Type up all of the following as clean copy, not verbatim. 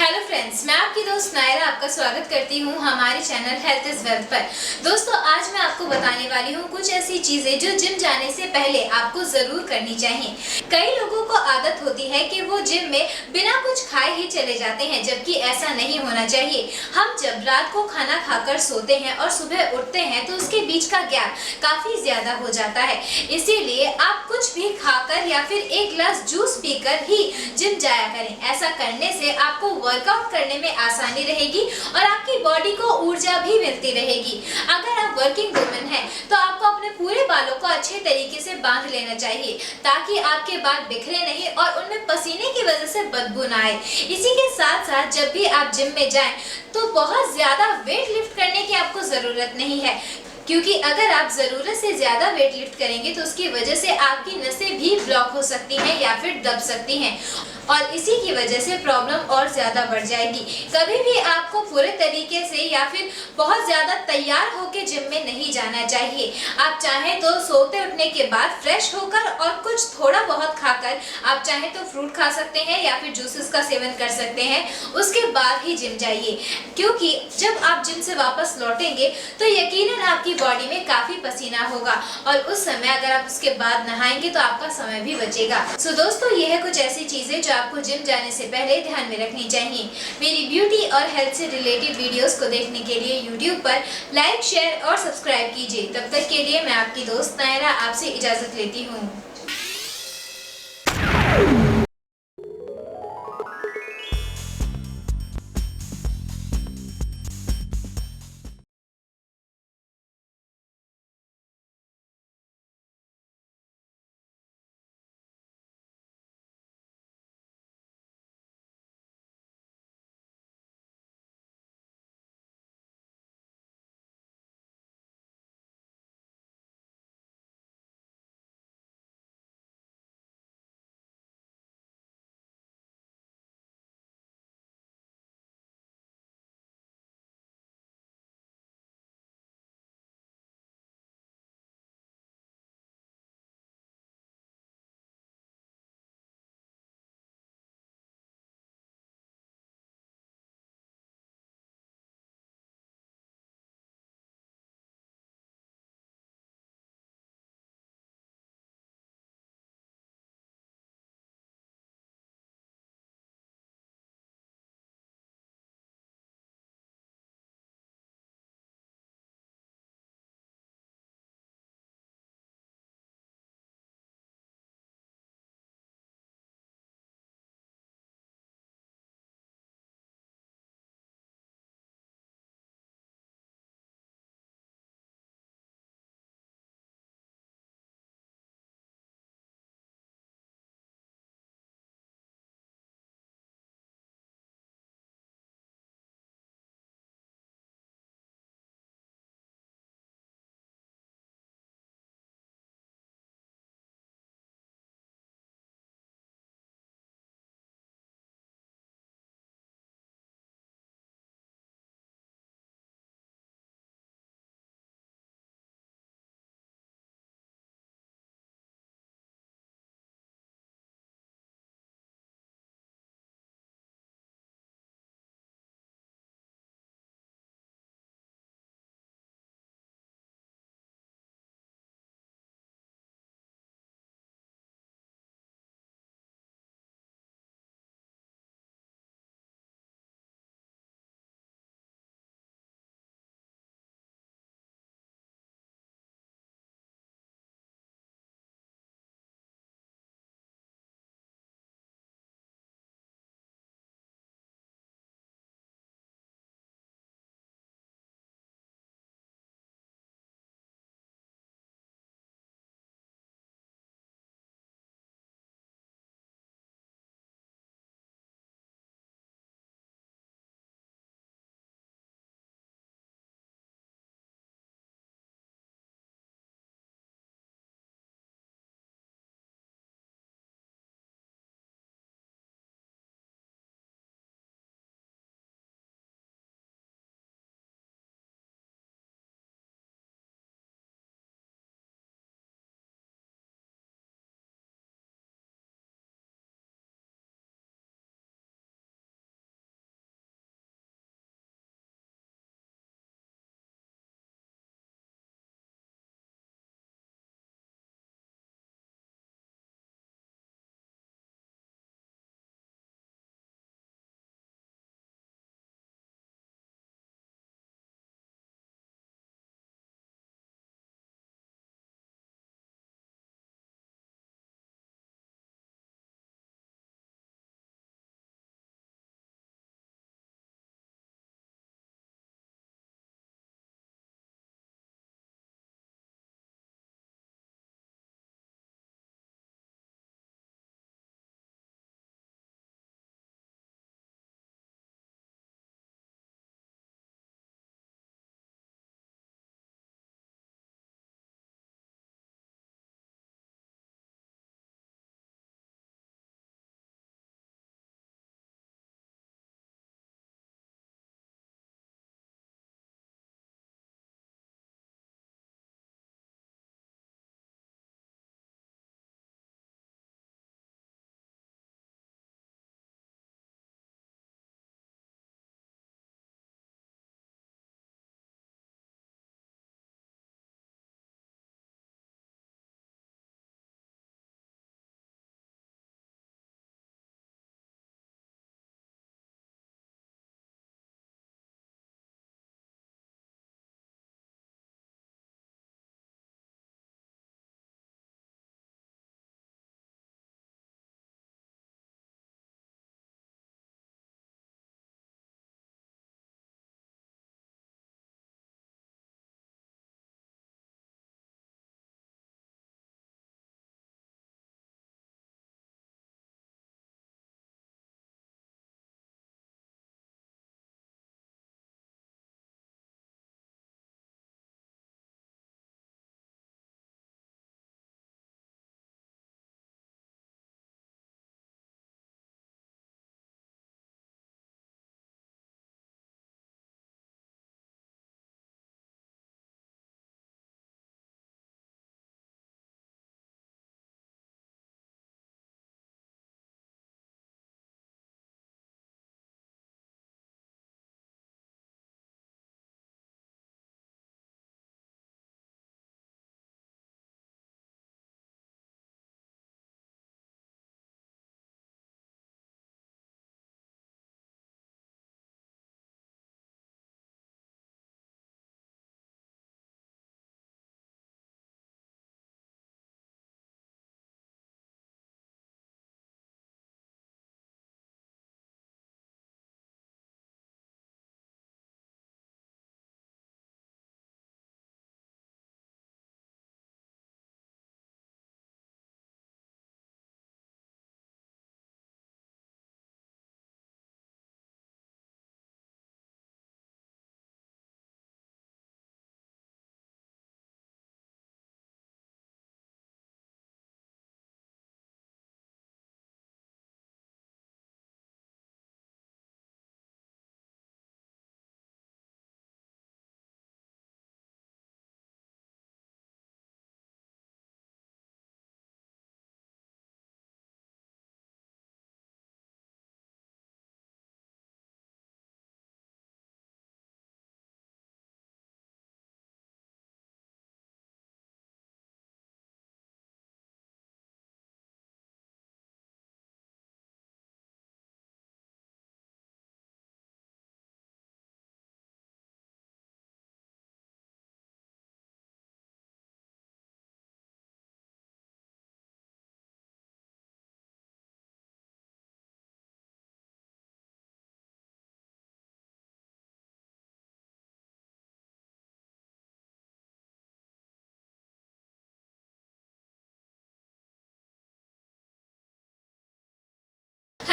Hello friends, मैं आपकी दोस्त नायरा आपका स्वागत करती हूँ हमारे चैनल हेल्थ इज वेल्थ पर। दोस्तों, आज मैं आपको बताने वाली हूँ कुछ ऐसी चीजें जो जिम जाने से पहले आपको जरूर करनी चाहिए। कई लोगों को आदत होती है कि वो जिम में बिना कुछ खाए ही चले जाते हैं, जबकि ऐसा नहीं होना चाहिए। हम जब रात को खाना खाकर सोते हैं और सुबह उठते हैं तो उसके बीच का गैप काफी ज्यादा हो जाता है। इसीलिए आप कुछ भी खाकर या फिर एक ग्लास जूस पीकर ही जिम जाया करें। ऐसा करने से आपको वर्कआउट करने में आसानी रहेगी और आपकी बॉडी को ऊर्जा भी मिलती रहेगी। अगर आप वर्किंग वुमन हैं तो आपको अपने पूरे बालों को अच्छे तरीके से बांध लेना चाहिए ताकि आपके बाल बिखरे नहीं और उनमें पसीने की वजह से बदबू ना आए। इसी के साथ साथ जब भी आप जिम में जाएं तो बहुत ज्यादा वेट लिफ्ट करने की आपको जरूरत नहीं है, क्योंकि अगर आप जरूरत से ज्यादा वेट लिफ्ट करेंगे तो उसकी वजह से आपकी नसें भी ब्लॉक हो सकती हैं या फिर दब सकती हैं और इसी की वजह से प्रॉब्लम और ज्यादा बढ़ जाएगी। कभी भी आपको पूरे तरीके से या फिर बहुत ज्यादा तैयार होकर जिम में नहीं जाना चाहिए। आप चाहें तो सोते उठने के बाद फ्रेश होकर और कुछ थोड़ा बहुत खाकर आप चाहें तो फ्रूट खा सकते हैं या फिर जूसेस का सेवन कर सकते हैं, उसके बाद ही जिम जाइए। क्योंकि जब आप जिम से वापस लौटेंगे तो यकीनन आपकी बॉडी में काफी पसीना होगा और उस समय अगर आप उसके बाद नहाएंगे तो आपका समय भी बचेगा। सो दोस्तों, ये है कुछ ऐसी चीजें जो आपको जिम जाने से पहले ध्यान में रखनी चाहिए। मेरी ब्यूटी और हेल्थ से रिलेटेड वीडियोस को देखने के लिए यूट्यूब पर लाइक, शेयर और सब्सक्राइब कीजिए। तब तक के लिए मैं आपकी दोस्त नायरा आपसे इजाजत लेती हूँ।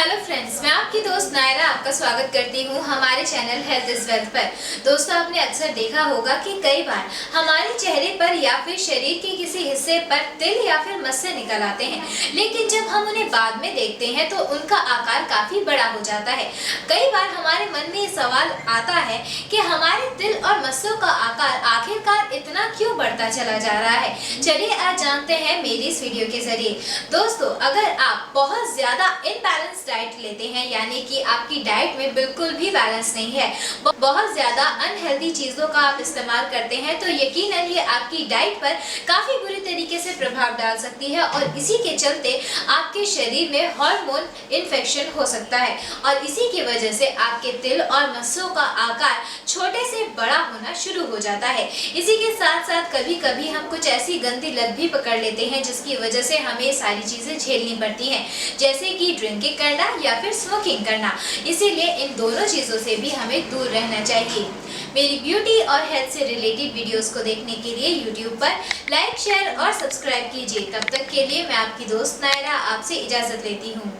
हेलो फ्रेंड्स, मैं आपकी दोस्त नायरा आपका स्वागत करती हूँ हमारे चैनल हेल्थ इज वेल्थ पर। दोस्तों, आपने अक्सर देखा होगा कि कई बार हमारे चेहरे पर या फिर शरीर के किसी हिस्से पर तिल या फिर मस्से निकल आते हैं, लेकिन जब हम उन्हें बाद में देखते हैं तो उनका आकार काफी बड़ा हो जाता है। कई बार हमारे मन में ये सवाल आता है कि हमारे तिल और मस्सों का आकार आखिरकार इतना क्यों बढ़ता चला जा रहा है। चलिए आज जानते हैं मेरी इस वीडियो के जरिए। दोस्तों, अगर आप बहुत ज्यादा इनबैलेंस डाइट लेते हैं, यानी कि आपकी डाइट में बिल्कुल भी बैलेंस नहीं है, बहुत ज्यादा अनहेल्दी चीजों का आप इस्तेमाल करते हैं, तो यकीनन ये आपकी डाइट पर काफी बुरी तरीके से प्रभाव डाल सकती है और इसी के चलते आपके शरीर में हार्मोन इन्फेक्शन हो सकता है और इसी की वजह से आपके तिल और मस्सों का आकार छोटे से बड़ा होना शुरू हो जाता है। इसी के साथ साथ कभी कभी हम कुछ ऐसी गंदी लत भी पकड़ लेते हैं जिसकी वजह से हमें सारी चीजें झेलनी पड़ती हैं, जैसे कि ड्रिंकिंग करना या फिर स्मोकिंग करना। इसीलिए इन दोनों चीजों से भी हमें दूर रहना चाहिए। मेरी ब्यूटी और हेल्थ से रिलेटेड वीडियोस को देखने के लिए यूट्यूब पर लाइक, शेयर और सब्सक्राइब कीजिए। तब तक के लिए मैं आपकी दोस्त नायरा आपसे इजाजत लेती हूँ।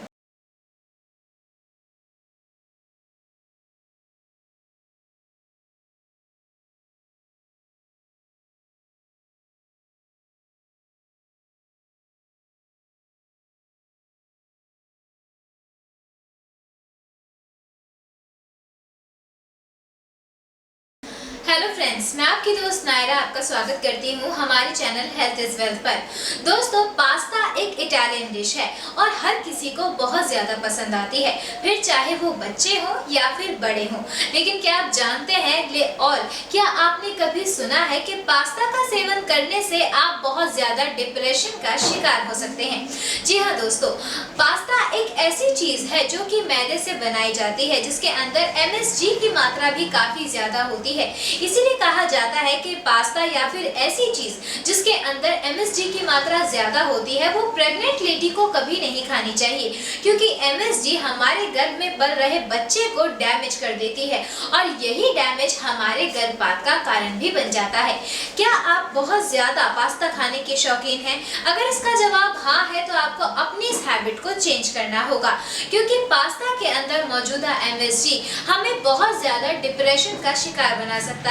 हेलो फ्रेंड्स, मैं आपकी दोस्त नायरा आपका स्वागत करती हूँ हमारे चैनल हेल्थ इज वेल्थ पर। दोस्तों, पास्ता एक इटालियन डिश है और हर किसी को बहुत ज्यादा पसंद आती है, फिर चाहे वो बच्चे हो या फिर बड़े हो। लेकिन क्या आप जानते हैं और क्या आपने कभी सुना है कि पास्ता का सेवन करने से आप बहुत ज्यादा डिप्रेशन का शिकार हो सकते हैं? जी हाँ दोस्तों, पास्ता एक ऐसी चीज है जो कि मैदे से बनाई जाती है, जिसके अंदर MSG की मात्रा भी काफी ज्यादा होती है। इसीलिए कहा जाता है कि पास्ता या फिर ऐसी चीज जिसके अंदर MSG की मात्रा ज्यादा होती है वो प्रेग्नेंट लेडी को कभी नहीं खानी चाहिए, क्योंकि MSG हमारे गर्भ में बढ़ रहे बच्चे को डैमेज कर देती है और यही डैमेज हमारे गर्भपात का कारण भी बन जाता है। क्या आप बहुत ज्यादा पास्ता खाने के शौकीन हैं? अगर इसका जवाब हाँ है तो आपको अपनी इस हैबिट को चेंज करना होगा, क्योंकि पास्ता के अंदर मौजूदा MSG हमें बहुत ज्यादा डिप्रेशन का शिकार बना सकता है।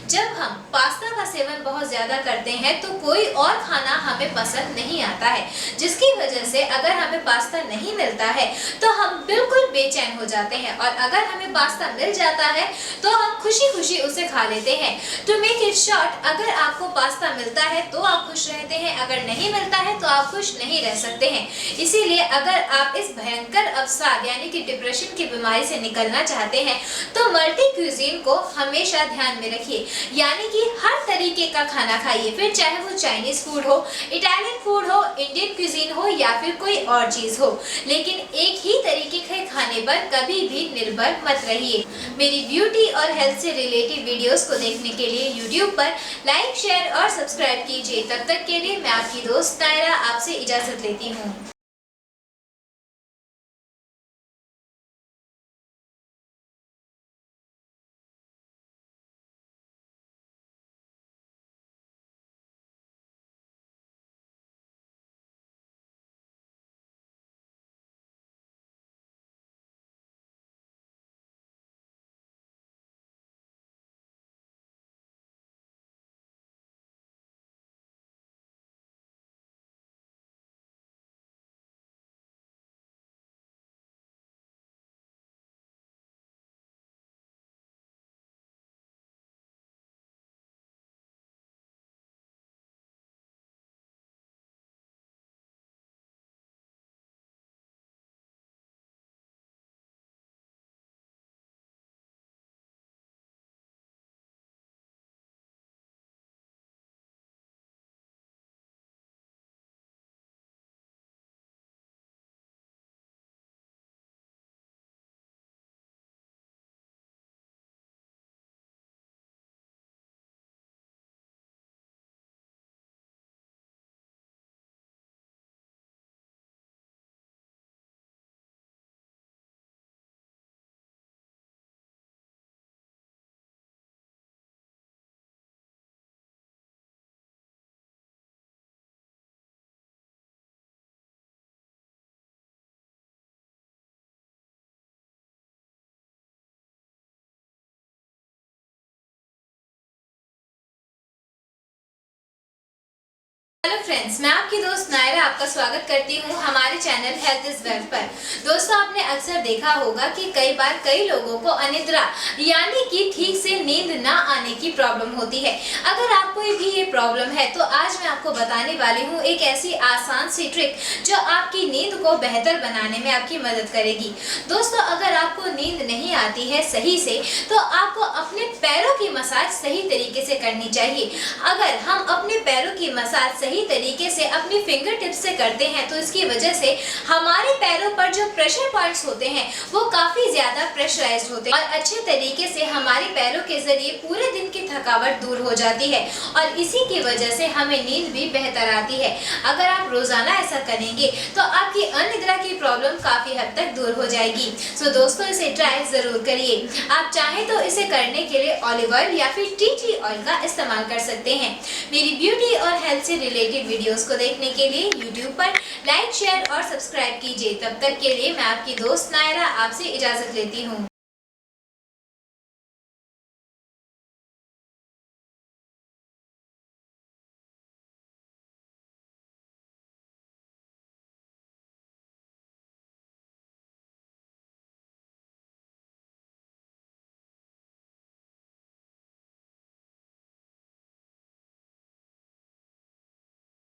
जब हम पास्ता का सेवन बहुत ज्यादा करते हैं तो कोई और खाना हमें पसंद नहीं आता है, जिसकी वजह से अगर हमें पास्ता नहीं मिलता है तो हम बिल्कुल बेचैन हो जाते हैं और अगर हमें पास्ता मिल जाता है तो हम खुशी खुशी उसे खा लेते हैं। टू मेक इट शॉर्ट, अगर आपको पास्ता मिलता है तो आप खुश रहते हैं, अगर नहीं मिलता है तो आप खुश नहीं रह सकते हैं। इसीलिए अगर आप इस भयंकर अवसाद यानी कि डिप्रेशन की बीमारी से निकलना चाहते हैं तो मल्टी क्यूजीन को हमेशा ध्यान में रखिए, यानी कि हर तरीके का खाना खाइए, फिर चाहे वो चाइनीज फूड हो, इटालियन फूड हो, इंडियन क्यूजीन हो या फिर कोई और चीज हो, लेकिन एक ही तरीके के खाने पर कभी भी निर्भर मत रहिए। मेरी ब्यूटी और हेल्थ से रिलेटेड वीडियोस को देखने के लिए यूट्यूब पर लाइक, शेयर और सब्सक्राइब कीजिए। तब तक के लिए मैं आपकी दोस्त नायरा आपसे इजाजत लेती हूँ। हेलो फ्रेंड्स, मैं आपकी दोस्त नायरा आपका स्वागत करती हूँ हमारे चैनल हेल्थ इज वेल्थ पर। दोस्तों, आपने अक्सर देखा होगा कि कई बार कई लोगों को अनिद्रा यानी कि ठीक से नींद ना आने की प्रॉब्लम होती है। अगर आपको भी ये प्रॉब्लम है तो आज मैं आपको बताने वाली हूँ एक ऐसी आसान सी ट्रिक जो आपकी नींद को बेहतर बनाने में आपकी मदद करेगी। दोस्तों, अगर आपको नींद नहीं आती है सही से तो आपको अपने पैरों की मसाज सही तरीके से करनी चाहिए। अगर हम अपने पैरों की मसाज सही तरीके से अपनी फिंगर टिप्स से करते हैं तो इसकी वजह से हमारे पैरों पर जो प्रेशर पॉइंट्स होते हैं वो काफी ज्यादा प्रेशराइज्ड होते हैं और अच्छे तरीके से हमारे पैरों के जरिए पूरे दिन की थकावट दूर हो जाती है और इसी की वजह से हमें नींद भी बेहतर आती है। अगर आप रोजाना ऐसा करेंगे तो आपकी अनिद्रा की प्रॉब्लम काफी हद तक दूर हो जाएगी। सो दोस्तों, इसे ट्राई जरूर करिए। आप चाहें तो इसे करने के लिए ऑलिव ऑयल या फिर टी ट्री ऑयल का इस्तेमाल कर सकते हैं। मेरी ब्यूटी और हेल्थ से रिलेटेड वीडियोस को देखने के लिए YouTube पर लाइक, शेयर और सब्सक्राइब कीजिए। तब तक के लिए मैं आपकी दोस्त नायरा आपसे इजाजत लेती हूँ।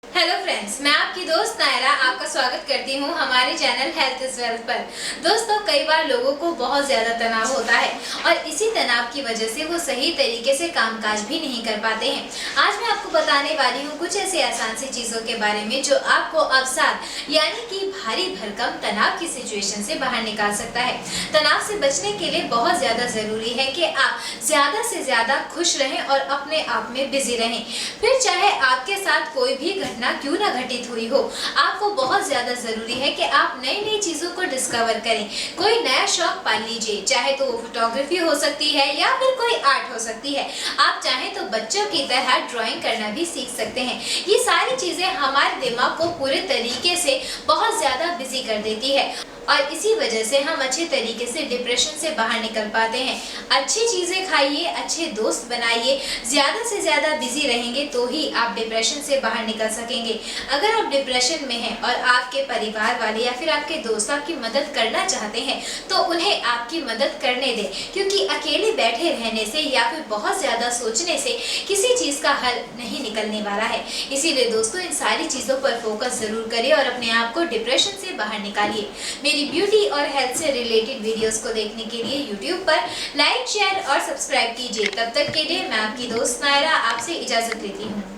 हेलो फ्रेंड्स, मैं आपकी दोस्त नायरा आपका स्वागत करती हूँ हमारे चैनल हेल्थ इज वेल्थ पर। दोस्तों, कई बार लोगों को बहुत ज़्यादा तनाव होता है और इसी तनाव की वजह से वो सही तरीके से कामकाज भी नहीं कर पाते हैं। आज मैं आपको बताने वाली हूँ कुछ ऐसी आसान सी चीज़ों के बारे में जो आपको अवसाद यानी कि भारी भरकम तनाव की सिचुएशन से बाहर निकाल सकता है। तनाव से बचने के लिए बहुत ज़्यादा ज़रूरी है कि आप ज़्यादा से ज़्यादा खुश रहें और अपने आप में बिजी रहें। फिर चाहे आपके साथ कोई भी घटना क्यों ना घटित हुई हो, आपको बहुत ज्यादा जरूरी है कि आप नई नई चीजों को डिस्कवर करें। कोई नया शौक पाल लीजिए, चाहे तो वो फोटोग्राफी हो सकती है या फिर कोई आर्ट हो सकती है। आप चाहें तो बच्चों की तरह ड्राइंग करना भी सीख सकते हैं। ये सारी चीजें हमारे दिमाग को पूरे तरीके से बहुत ज्यादा बिजी कर देती है और इसी वजह से हम अच्छे तरीके से डिप्रेशन से बाहर निकल पाते हैं। अच्छी चीज़ें खाइए, अच्छे दोस्त बनाइए, ज़्यादा से ज़्यादा बिजी रहेंगे तो ही आप डिप्रेशन से बाहर निकल सकेंगे। अगर आप डिप्रेशन में हैं और आपके परिवार वाले या फिर आपके दोस्त आपकी मदद करना चाहते हैं तो उन्हें आपकी मदद करने दें, क्योंकि अकेले बैठे रहने से या फिर बहुत ज़्यादा सोचने से किसी चीज़ का हल नहीं निकलने वाला है। इसीलिए दोस्तों, इन सारी चीज़ों पर फोकस ज़रूर करिए और अपने आप को डिप्रेशन से बाहर निकालिए। मेरी ब्यूटी और हेल्थ से रिलेटेड वीडियोस को देखने के लिए YouTube पर लाइक, शेयर और सब्सक्राइब कीजिए। तब तक के लिए मैं आपकी दोस्त नायरा आपसे इजाजत लेती हूँ।